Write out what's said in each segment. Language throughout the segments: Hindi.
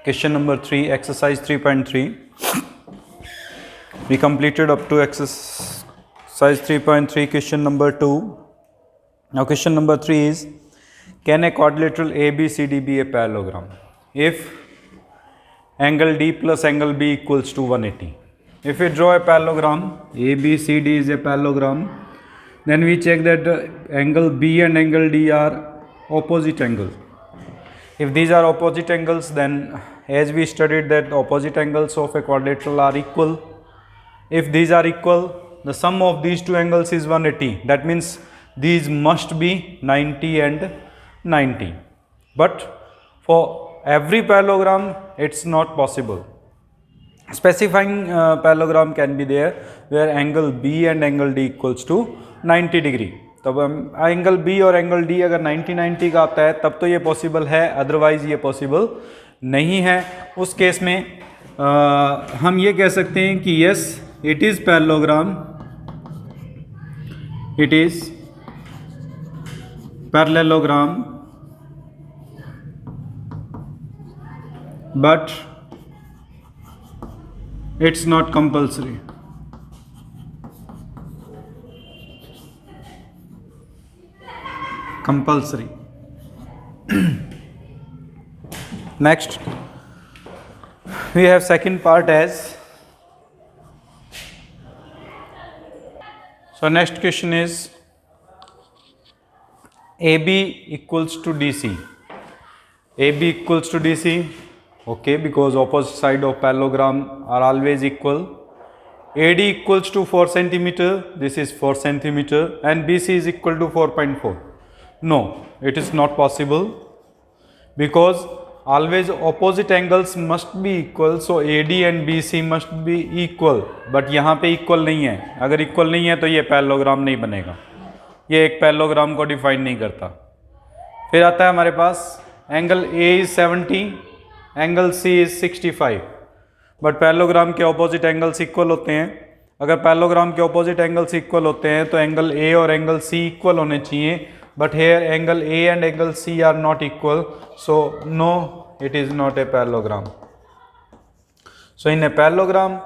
Question number 3, exercise 3.3. We completed up to exercise 3.3, question number 2. Now question number 3 is, can a quadrilateral ABCD be a parallelogram if angle D plus angle B equals to 180? If we draw a parallelogram, ABCD is a parallelogram, then we check that angle B and angle D are opposite angles. If these are opposite angles, then as we studied that opposite angles of a quadrilateral are equal. If these are equal, the sum of these two angles is 180. That means these must be 90 and 90. But for every parallelogram, it's not possible. Specifying parallelogram can be there where angle B and angle D equals to 90 degree. तब एंगल बी और एंगल डी अगर 90-90 का आता है तब तो ये पॉसिबल है, अदरवाइज ये पॉसिबल नहीं है. उस केस में हम ये कह सकते हैं कि yes it is parallelogram, it is parallelogram, but it's not compulsory. Compulsory. Next, we have second part as. So next question is AB equals to DC. AB equals to DC. Okay, because opposite side of parallelogram are always equal. AD equals to 4 centimeter. This is 4 centimeter, and BC is equal to 4.4. No, it is not possible because always opposite angles must be equal. So AD and BC must be equal. But यहाँ पे equal नहीं है. अगर equal नहीं है तो ये पैरेललोग्राम नहीं बनेगा. ये एक पैरेललोग्राम को डिफाइन नहीं करता. फिर आता है हमारे पास angle A is 70, angle C is 65. But parallelogram के ऑपोजिट एंगल्स इक्वल होते हैं. अगर पैरेललोग्राम के ऑपोजिट एंगल्स इक्वल होते हैं तो एंगल A और एंगल C इक्वल होने चाहिए. But here angle A and angle C are not equal, so no, it is not a parallelogram. So in a parallelogram,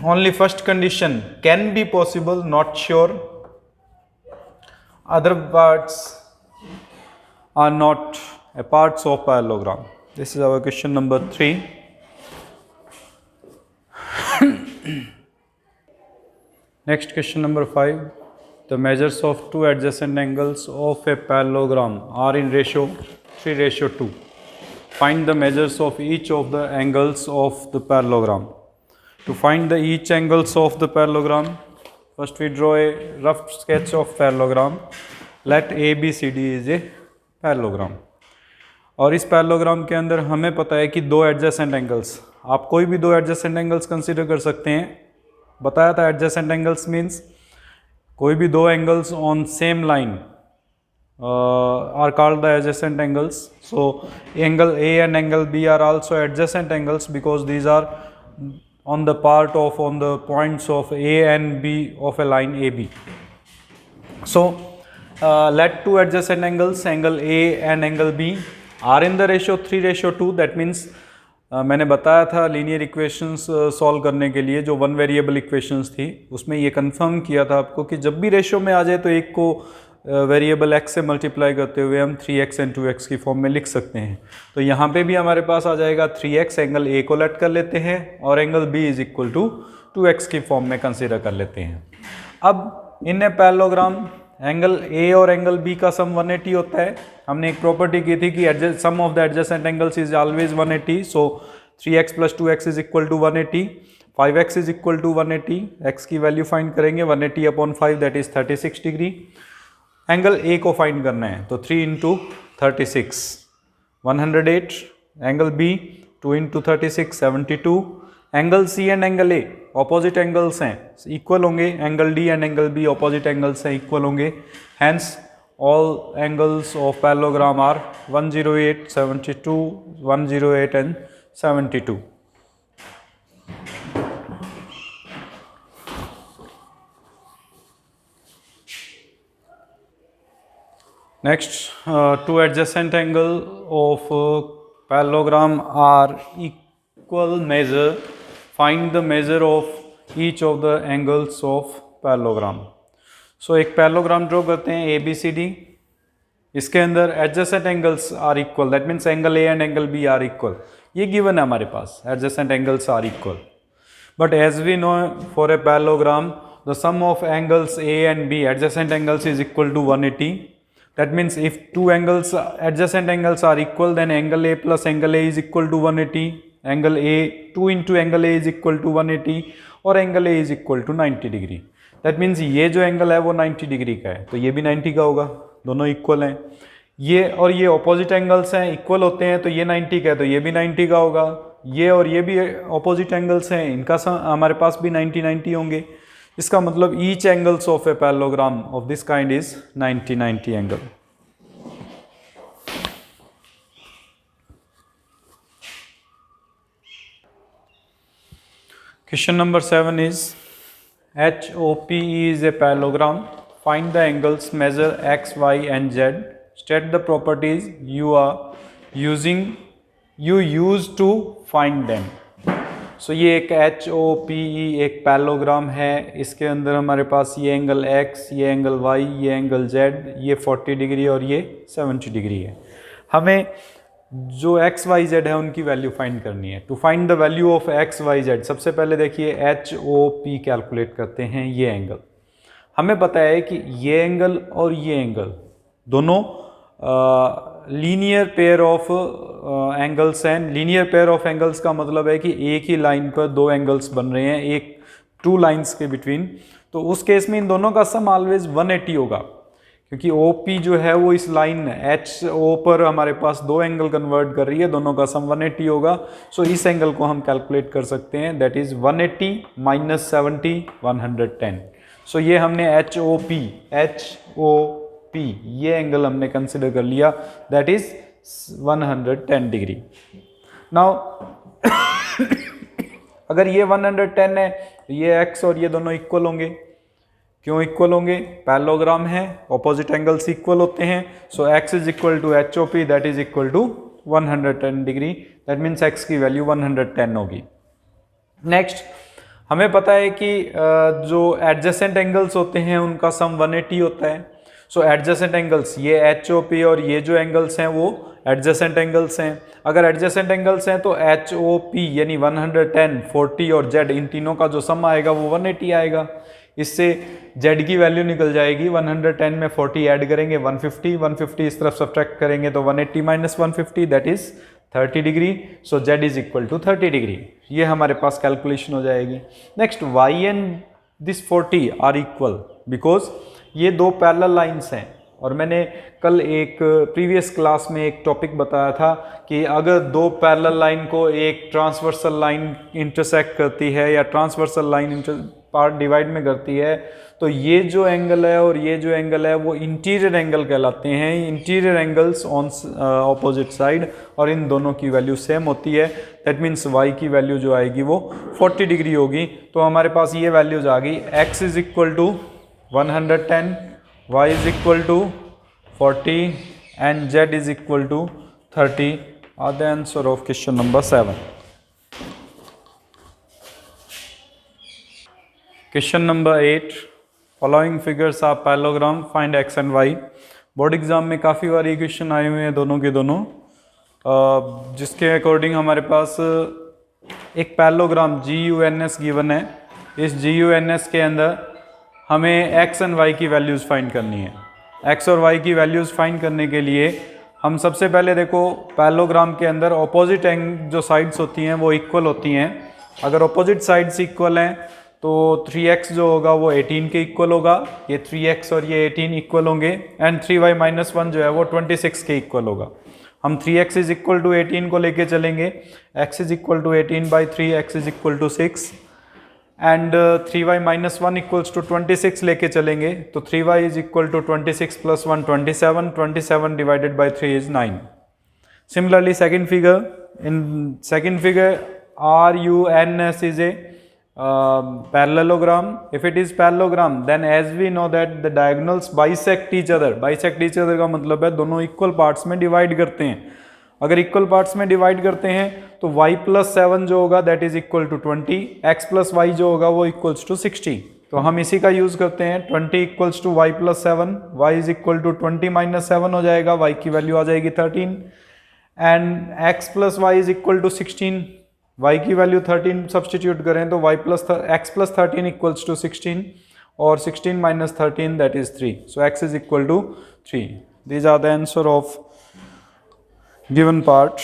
only first condition can be possible, not sure. Other parts are not a parts of parallelogram. This is our question number 3. Next question number 5. The measures of two adjacent angles of a parallelogram are in ratio 3:2. Find the measures of each of the angles of the parallelogram. To find the each angles of the parallelogram, first we draw a rough sketch of parallelogram. Let ABCD is a parallelogram. और इस पैरेललोग्राम के अंदर हमें पता है कि दो एडजेसेंट एंगल्स, आप कोई भी दो एडजेसेंट एंगल्स कंसीडर कर सकते हैं. बताया था एडजेसेंट एंगल्स मीन्स कोई भी दो angles on same line are called the adjacent angles. So angle A and angle B are also adjacent angles because these are on the part of on the points of A and B of a line AB. So let two adjacent angles, angle A and angle B, are in the ratio 3:2. That means मैंने बताया था लीनियर इक्वेशंस सॉल्व करने के लिए जो वन वेरिएबल इक्वेशंस थी उसमें ये कंफर्म किया था आपको कि जब भी रेशियो में आ जाए तो एक को वेरिएबल x से मल्टीप्लाई करते हुए हम 3x एंड 2x की फॉर्म में लिख सकते हैं. तो यहाँ पे भी हमारे पास आ जाएगा 3x, एंगल A को लेट कर लेते हैं और angle B is equal to 2x की फॉर्म में कंसिडर कर लेते हैं. अब in a parallelogram angle A और एंगल B का सम 180 होता है. हमने एक प्रॉपर्टी की थी कि sum of the adjacent angles is always 180. So 3x plus 2x is equal to 180, 5x is equal to 180. x की वैल्यू फाइंड करेंगे 180 upon 5 that is 36 degree. Angle A को फाइंड करना है तो 3 into 36 108, angle B 2 into 36 72. Angle C and angle A opposite angles हैं, इक्वल होंगे. Angle D and angle B opposite angles हैं, इक्वल होंगे. Hence all angles of parallelogram are 108, 72, 108 and 72. Next, two adjacent angle of parallelogram are equal measure, find the measure of each of the angles of parallelogram. So एक parallelogram ड्रॉ करते हैं ABCD, इसके अंदर adjacent angles are equal, that means angle A and angle B are equal, ये गिवन है हमारे पास, adjacent angles are equal. But as we know for a parallelogram the sum of angles A and B adjacent angles is equal to 180. That means if two angles adjacent angles are equal then angle A plus angle A is equal to 180, angle A 2 into angle A is equal to 180 और angle A is equal to 90 degree. That means ये जो एंगल है वो 90 डिग्री का है, तो ये भी 90 का होगा, दोनों इक्वल हैं. ये और ये ऑपोजिट एंगल्स हैं, इक्वल होते हैं, तो ये 90 का है तो ये भी 90 का होगा. ये और ये भी ऑपोजिट एंगल्स हैं, इनका हमारे पास भी 90 होंगे. इसका मतलब each angles of a parallelogram of this kind is 90 angle. Question number 7 is HOP is a parallelogram. Find the angles, measure x, y and z. State the properties you use to find them. So ये एक HOPE एक पैरेललोग्राम है. इसके अंदर हमारे पास ये एंगल x, ये एंगल y, ये एंगल z, ये 40 डिग्री और ये 70 डिग्री है. हमें जो x, y, z है उनकी वैल्यू फाइंड करनी है. To find the value of x, y, z सबसे पहले देखिए HOP कैलकुलेट करते हैं. ये एंगल हमें पता है कि ये एंगल और ये एंगल दोनों लीनियर पेयर ऑफ एंगल्स हैं. लीनियर पेयर ऑफ एंगल्स का मतलब है कि एक ही लाइन पर दो एंगल्स बन रहे हैं, एक टू लाइंस के बिटवीन. तो उस केस में इन दोनों का सम ऑलवेज 180 होगा, क्योंकि OP जो है वो इस लाइन HO पर हमारे पास दो एंगल कन्वर्ट कर रही है, दोनों का सम 180 होगा. सो इस एंगल को हम कैलकुलेट कर सकते हैं, दैट इज 180 माइनस 70 110. सो ये हमने HOP ये एंगल हमने कंसिडर कर लिया, दैट इज 110 डिग्री. नाउ अगर ये 110 है तो ये x और ये दोनों इक्वल होंगे. क्यों इक्वल होंगे? पैरेललोग्राम है, ऑपोजिट एंगल्स इक्वल होते हैं. So x is equal to HOP that is equal to 110 degree. That means x की वैल्यू 110 होगी. नेक्स्ट हमें पता है कि जो एडजेसेंट एंगल्स होते हैं उनका सम 180 होता है. सो एडजेसेंट एंगल्स ये HOP और ये जो एंगल्स हैं वो एडजेसेंट एंगल्स हैं. अगर एडजेसेंट एंगल्स हैं तो HOP यानी 110, 40 और Z इन तीनों का जो सम आएगा वो 180 आएगा. इससे Z की वैल्यू निकल जाएगी. 110 में 40 ऐड करेंगे 150 इस तरफ सब्ट्रैक्ट करेंगे तो 180 minus 150 that is 30 degree. So Z is equal to 30 degree. ये हमारे पास कैलकुलेशन हो जाएगी. Next y and this 40 are equal because ये दो पैरेलल लाइंस हैं. और मैंने कल एक प्रीवियस क्लास में एक टॉपिक बताया था कि अगर दो पैरेलल लाइन को एक ट्रांसवर्सल लाइन इंटरसेक्ट करती है या ट्रांसवर्सल लाइन पार्ट डिवाइड में करती है तो ये जो एंगल है और ये जो एंगल है वो इंटीरियर एंगल कहलाते हैं. Interior angles on opposite side और इन दोनों की वैल्यू सेम होती है. दैट मीन्स y की वैल्यू जो आएगी वो 40 डिग्री होगी. तो हमारे पास ये वैल्यूज आ गई. x is equal to 110, y is equal to 40 and z is equal to 30 are the answer of question number 7. Question number 8. Following figures are parallelogram. Find x and y. Board exam में काफ़ी बार ये क्वेश्चन आए हुए हैं दोनों के दोनों, जिसके अकॉर्डिंग हमारे पास एक पैरेललोग्राम GUNS गिवन है. इस GUNS के अंदर हमें x एंड y की वैल्यूज़ फाइंड करनी है. x और y की वैल्यूज़ फाइंड करने के लिए हम सबसे पहले देखो पैरेललोग्राम के अंदर ऑपोजिट जो साइड्स होती हैं वो इक्वल होती हैं. अगर ऑपोजिट साइड्स इक्वल हैं तो 3x जो होगा वो 18 के इक्वल होगा. ये 3x और ये 18 इक्वल होंगे. एंड 3y माइनस 1 जो है वो 26 के इक्वल होगा. हम 3x इज इक्वल टू 18 को लेके चलेंगे. x is equal to 18 by 3, x is equal to 6 and 3y minus 1 equals to 26 लेके चलेंगे तो 3y is equal to 26 plus 1 27 divided by 3 is 9. Similarly second figure, in second figure RUNS is a parallelogram. If it is parallelogram then as we know that the diagonals bisect each other. Bisect each other का मतलब है दोनों इक्वल पार्ट्स में डिवाइड करते हैं. अगर इक्वल पार्ट्स में डिवाइड करते हैं तो y प्लस 7 जो होगा that is equal to 20, x plus y जो होगा वो इक्वल्स टू 60। तो हम इसी का यूज करते हैं, 20 equals to y plus 7, y is equal to 20 minus 7 हो जाएगा, y की वैल्यू आ जाएगी 13, and x plus y is equal to 16, y की वैल्यू 13 सब्सटीट्यूट करें तो x प्लस 13 इक्वल्स टू 16 और 16 minus 13 that is 3, so x is equal to 3। These are the answer of given part।